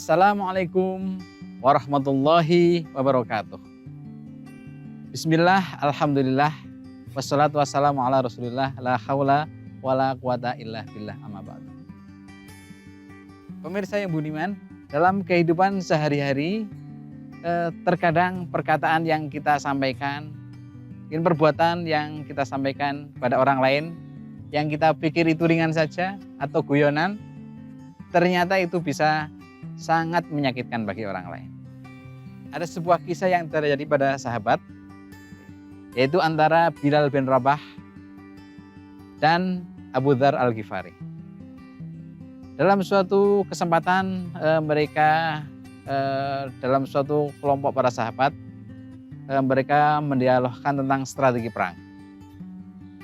Assalamualaikum warahmatullahi wabarakatuh. Bismillah, alhamdulillah, wassalatu wassalamu ala rasulillah, la haula wala quwata illa billah, amma ba'du. Pemirsa yang budiman, dalam kehidupan sehari-hari terkadang perkataan yang kita sampaikan, mungkin perbuatan yang kita sampaikan pada orang lain yang kita pikir itu ringan saja atau guyonan, ternyata itu bisa sangat menyakitkan bagi orang lain. Ada sebuah kisah yang terjadi pada sahabat, yaitu antara Bilal bin Rabah dan Abu Dzar Al-Ghifari. Dalam suatu kesempatan mereka dalam suatu kelompok para sahabat, mereka mendialogkan tentang strategi perang.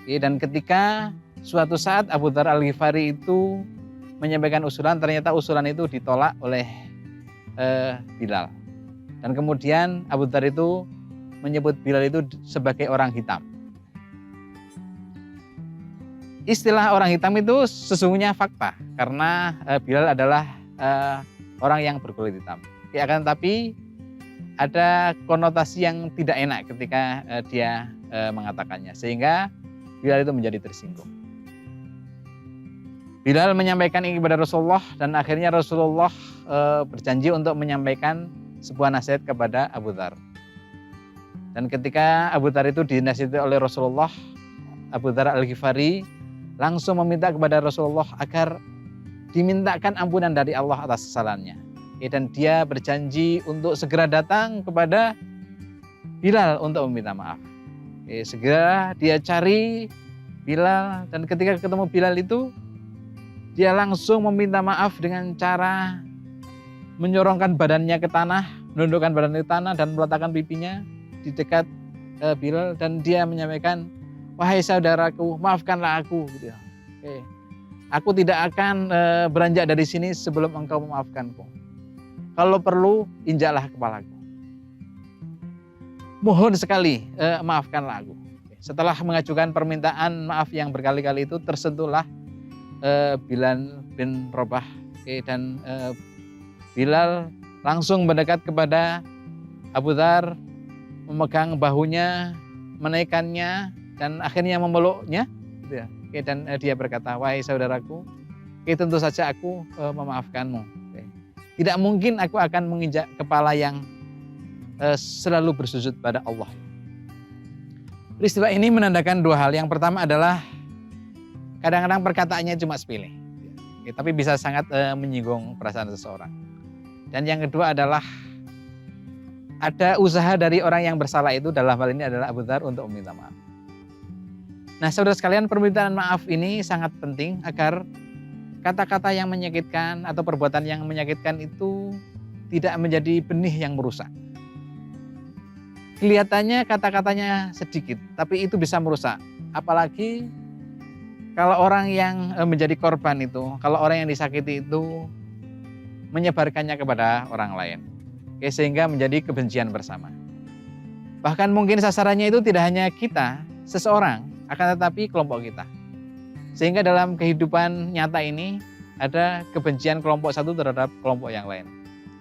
Dan ketika suatu saat Abu Dzar Al-Ghifari itu menyampaikan usulan, ternyata usulan itu ditolak oleh Bilal. Dan kemudian Abu Dzar itu menyebut Bilal itu sebagai orang hitam. Istilah orang hitam itu sesungguhnya fakta, karena Bilal adalah orang yang berkulit hitam. Akan tetapi ada konotasi yang tidak enak ketika dia mengatakannya, sehingga Bilal itu menjadi tersinggung. Bilal menyampaikan ini kepada Rasulullah, dan akhirnya Rasulullah berjanji untuk menyampaikan sebuah nasihat kepada Abu Dzar. Dan ketika Abu Dzar itu dinasihati oleh Rasulullah, Abu Dzar Al-Ghifari langsung meminta kepada Rasulullah agar dimintakan ampunan dari Allah atas kesalahannya. Dan dia berjanji untuk segera datang kepada Bilal untuk meminta maaf. Segera dia cari Bilal, dan ketika ketemu Bilal itu, dia langsung meminta maaf dengan cara menyorongkan badannya ke tanah, menundukkan badannya ke tanah dan meletakkan pipinya di dekat Bilal, dan dia menyampaikan, "Wahai saudaraku, maafkanlah aku." Aku tidak akan beranjak dari sini sebelum engkau memaafkanku. Kalau perlu, injaklah kepalaku. Mohon sekali, maafkanlah aku. Setelah mengajukan permintaan maaf yang berkali-kali itu, tersentuhlah Bilal bin Rabah, dan Bilal langsung mendekat kepada Abu Dzar, memegang bahunya, menaikkannya, dan akhirnya memeluknya. Dan dia berkata, "Wahai saudaraku, tentu saja aku memaafkanmu. Tidak mungkin aku akan menginjak kepala yang selalu bersujud pada Allah." Peristiwa ini menandakan dua hal. Yang pertama adalah kadang-kadang perkataannya cuma sepele, tapi bisa sangat menyinggung perasaan seseorang. Dan yang kedua adalah ada usaha dari orang yang bersalah itu, dalam hal ini adalah Abu Dzar, untuk meminta maaf. Nah, saudara sekalian, permintaan maaf ini sangat penting agar kata-kata yang menyakitkan atau perbuatan yang menyakitkan itu tidak menjadi benih yang merusak. Kelihatannya kata-katanya sedikit, tapi itu bisa merusak. Apalagi kalau orang yang menjadi korban itu, kalau orang yang disakiti itu menyebarkannya kepada orang lain, sehingga menjadi kebencian bersama. Bahkan mungkin sasarannya itu tidak hanya kita, seseorang, akan tetapi kelompok kita. Sehingga dalam kehidupan nyata ini ada kebencian kelompok satu terhadap kelompok yang lain.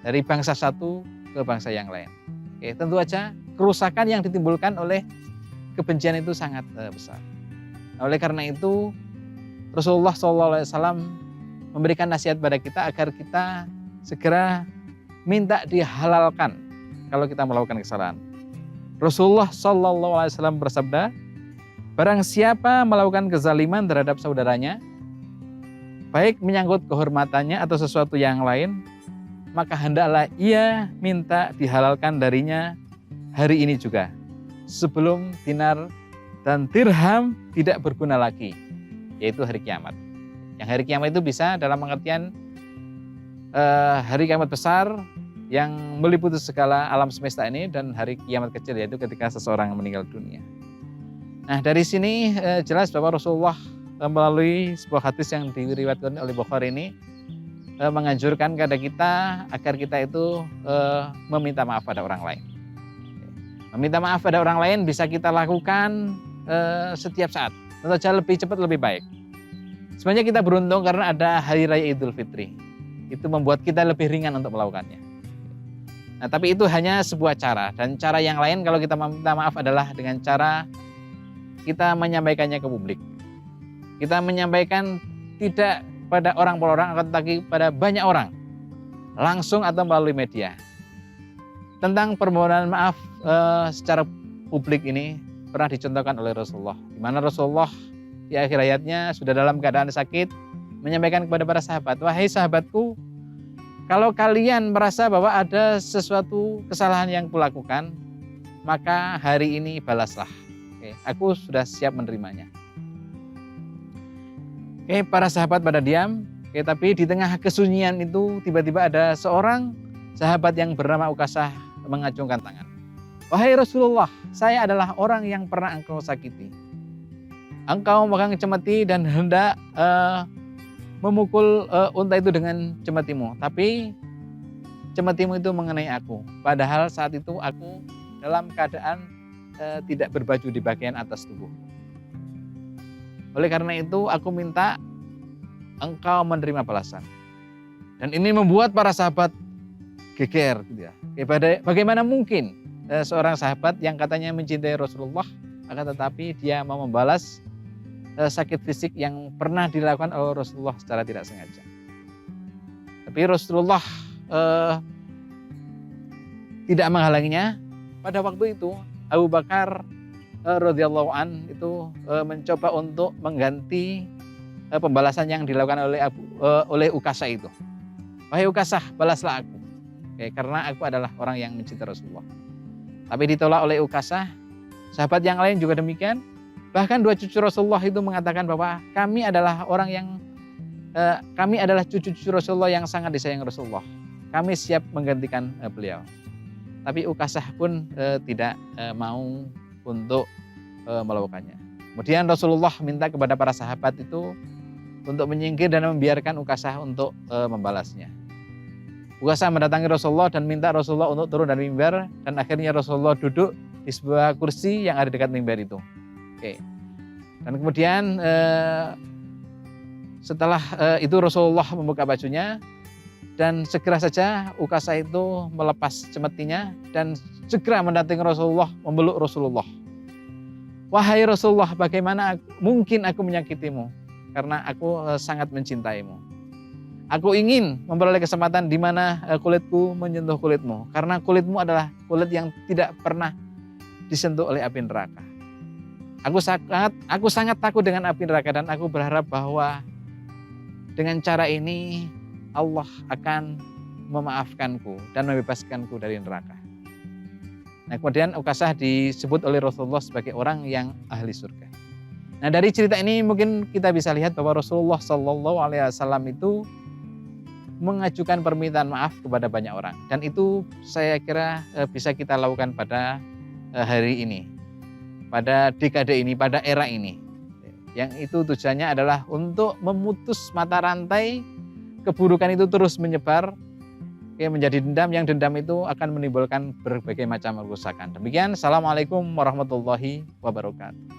Dari bangsa satu ke bangsa yang lain. Tentu saja kerusakan yang ditimbulkan oleh kebencian itu sangat besar. Oleh karena itu, Rasulullah SAW memberikan nasihat pada kita agar kita segera minta dihalalkan kalau kita melakukan kesalahan. Rasulullah SAW bersabda, "Barang siapa melakukan kezaliman terhadap saudaranya, baik menyangkut kehormatannya atau sesuatu yang lain, maka hendaklah ia minta dihalalkan darinya hari ini juga, sebelum dinar dan dirham tidak berguna lagi, yaitu hari kiamat." Yang hari kiamat itu bisa dalam pengertian hari kiamat besar yang meliputi segala alam semesta ini, dan hari kiamat kecil, yaitu ketika seseorang meninggal dunia. Nah, dari sini jelas bahwa Rasulullah melalui sebuah hadis yang diriwayatkan oleh Bukhari ini menganjurkan kepada kita agar kita itu meminta maaf pada orang lain. Meminta maaf pada orang lain bisa kita lakukan setiap saat, tentu saja lebih cepat lebih baik. Sebenarnya kita beruntung karena ada Hari Raya Idul Fitri. itu membuat kita lebih ringan untuk melakukannya. Nah, tapi itu hanya sebuah cara, dan cara yang lain kalau kita meminta maaf adalah dengan cara kita menyampaikannya ke publik. Kita menyampaikan tidak pada orang per orang, akan tetapi pada banyak orang, langsung atau melalui media. Tentang permohonan maaf secara publik ini pernah dicontohkan oleh Rasulullah, di mana Rasulullah di akhir hayatnya sudah dalam keadaan sakit menyampaikan kepada para sahabat, wahai sahabatku, kalau kalian merasa bahwa ada sesuatu kesalahan yang kulakukan, maka hari ini balaslah. Oke, aku sudah siap menerimanya. Oke, para sahabat pada diam. Oke, tapi di tengah kesunyian itu tiba-tiba ada seorang sahabat yang bernama Ukasah mengacungkan tangan. Wahai Rasulullah, saya adalah orang yang pernah engkau sakiti. Engkau memegang cemeti dan hendak memukul unta itu dengan cemetimu. Tapi cemetimu itu mengenai aku. Padahal saat itu aku dalam keadaan tidak berbaju di bagian atas tubuh. Oleh karena itu aku minta engkau menerima balasan. Dan ini membuat para sahabat geger. Gitu ya. Bagaimana mungkin seorang sahabat yang katanya mencintai Rasulullah, akan tetapi dia mau membalas sakit fisik yang pernah dilakukan oleh Rasulullah secara tidak sengaja. Tapi Rasulullah tidak menghalanginya. Pada waktu itu Abu Bakar radhiyallahu an itu mencoba untuk mengganti pembalasan yang dilakukan oleh Ukasah itu. Wahai Ukasah, balaslah aku. Oke, karena aku adalah orang yang mencintai Rasulullah. Tapi ditolak oleh Ukasah. Sahabat yang lain juga demikian. Bahkan dua cucu Rasulullah itu mengatakan bahwa kami adalah cucu-cucu Rasulullah yang sangat disayang Rasulullah. Kami siap menggantikan beliau. Tapi Ukasah pun tidak mau untuk melakukannya. Kemudian Rasulullah minta kepada para sahabat itu untuk menyingkir dan membiarkan Ukasah untuk membalasnya. Ukasah mendatangi Rasulullah dan minta Rasulullah untuk turun dari mimbar, dan akhirnya Rasulullah duduk di sebuah kursi yang ada dekat mimbar itu. Oke. Dan kemudian setelah itu Rasulullah membuka bajunya, dan segera saja Ukasah itu melepas cemetinya dan segera mendatangi Rasulullah, memeluk Rasulullah. Wahai Rasulullah, bagaimana mungkin aku menyakitimu? Karena aku sangat mencintaimu. Aku ingin memperoleh kesempatan di mana kulitku menyentuh kulitmu. Karena kulitmu adalah kulit yang tidak pernah disentuh oleh api neraka. Aku sangat takut dengan api neraka, dan aku berharap bahwa dengan cara ini Allah akan memaafkanku dan membebaskanku dari neraka. Nah, kemudian Ukasah disebut oleh Rasulullah sebagai orang yang ahli surga. Nah, dari cerita ini mungkin kita bisa lihat bahwa Rasulullah SAW itu mengajukan permintaan maaf kepada banyak orang, dan itu saya kira bisa kita lakukan pada hari ini, pada dekade ini, pada era ini, yang itu tujuannya adalah untuk memutus mata rantai keburukan itu terus menyebar menjadi dendam, yang dendam itu akan menimbulkan berbagai macam kerusakan. Demikian, Assalamualaikum warahmatullahi wabarakatuh.